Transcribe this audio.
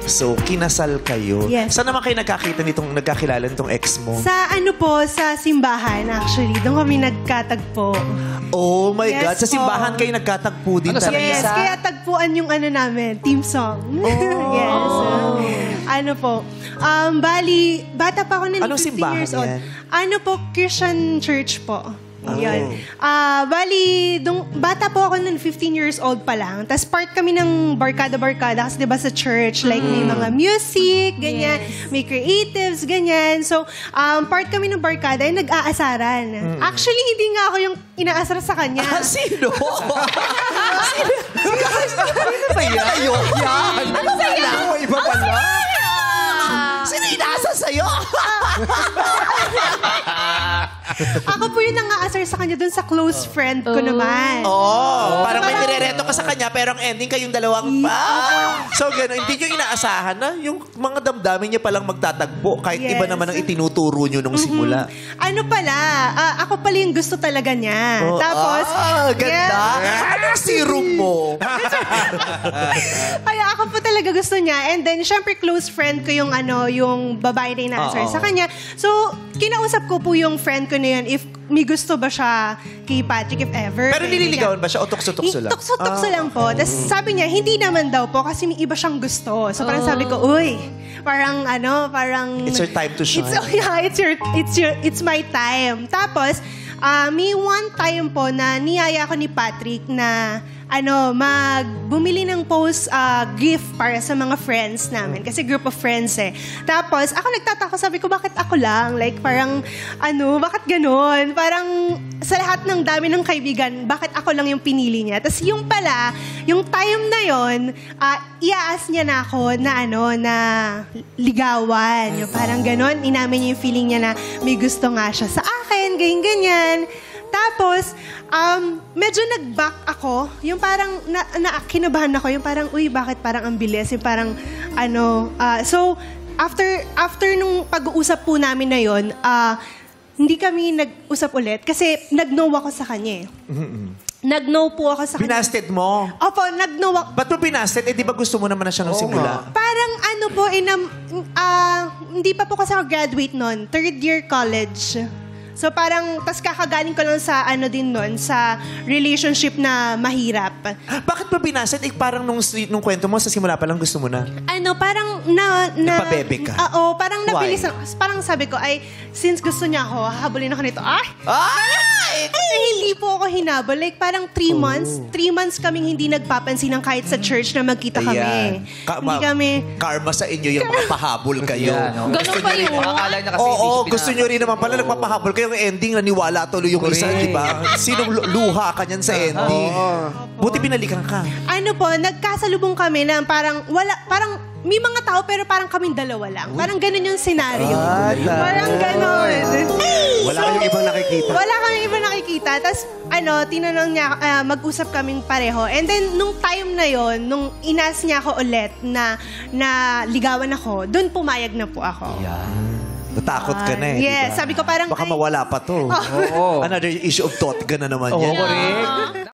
So, kinasal kayo. Yes. Saan naman kayo nagkakilala nitong ex mo? Sa ano po, sa simbahan actually. Doon kami nagkatagpo. Oh my Yes God. Sa po. simbahan kayo nagkatagpo din Ano, sa talaga. Yes, misa? kaya tagpuan yung ano namin, team song. Yes. Ano po, bali, bata pa ako na Anong 15 simbahan years old. yan? Ano po, Christian church po. Yan. Bali, bata po ako nun, 15 years old pa lang. Tapos part kami ng barkada-barkada kasi diba sa church, like may mga music, ganyan, may creatives, ganyan. So, part kami ng barkada ay nag-aasaran. Actually, hindi nga ako yung inaasar sa kanya. Sino? Sino ba yan? Yan. Ano ba yan? Iba pala. Sino inaasa sa'yo? Ako po yung nang-aasar sa kanya dun sa close friend ko naman. Parang may nirereto ka sa kanya, pero ang ending kayong dalawang So, gano'n. Hindi nyo inaasahan na yung mga damdamin niya palang magtatagpo kahit Yes. iba naman ang itinuturo nyo nung simula. Ano pala, ako pala yung gusto talaga niya. Tapos, ganda. Anong serum mo? Kaya ako po talaga gusto niya. And then, syempre, close friend ko yung yung babae na inaasar sa kanya. So, kinausap ko po yung friend ko na yun if may gusto ba siya kay Patrick, if ever. Pero nililigawan ba siya o tukso-tukso lang? Tukso-tukso lang po. Tapos sabi niya, hindi naman daw po kasi may iba siyang gusto. So parang sabi ko, uy, parang It's your time to shine. It's my time. Tapos, may one time po na niyaya ko ni Patrick na bumili ng gift para sa mga friends namin. Kasi group of friends eh. Tapos, ako nagtataka, sabi ko, bakit ako lang? Like, parang, bakit ganon? Parang, sa lahat ng dami ng kaibigan, bakit ako lang yung pinili niya? Tapos, yung pala, yung time na yon, iaas niya na ako na, na ligawan. Yung parang ganon, inamin niya yung feeling niya na may gusto nga siya sa akin, ganyan-ganyan. Tapos, medyo nag-back ako. Yung parang, kinabahan ako. Yung parang, uy, bakit parang ang bilis? Yung parang, so, after nung pag-uusap po namin na yun, hindi kami nag-usap ulit kasi nag-no ako sa kanya eh. Nag-no po ako sa kanya. Binasted mo? Opo, nag-no ako. Ba't mo binasted? Eh, di ba gusto mo naman na siya nung simula? Parang hindi pa po kasi ako graduate nun. Third year college. So parang, tas kakagaling ko lang sa din nun, sa relationship na mahirap. Bakit mo binasted? Eh, parang nung kwento mo, sa simula pa lang gusto mo na? Parang Nagpabebe ka? Oo, parang Why? nabilis. Parang sabi ko, since gusto niya ako, hahabulin ako nito. Hindi po ako hinabol. Like parang 3 months. 3 months kaming hindi nagpapansin ng kahit sa church na magkita kami. Hindi kami... Karma sa inyo yung mga pahabol kayo. Ganun pa yun. Akala niya kasi Oo, hindi gusto nyo rin naman pala nagpapahabol kayo. Yung ending, naniwala tuloy yung isa, di ba? Sinong luha ka niyan sa ending? Buti binalikan ka. Nagkasalubong kami na parang may mga tao pero parang kaming dalawa lang. Parang ganun yung senaryo. Parang ganun. Wala kayong ibang nakikita. Wala kaming ibang nakikita. Tapos, tinanong niya, mag-usap kaming pareho. And then, nung time na yon, nung inas niya ako ulit na ligawan ako, doon pumayag na po ako. Natakot ka na eh. Yes, diba? sabi ko parang... Baka mawala pa to. Another issue of thought. Gana naman yan. correct.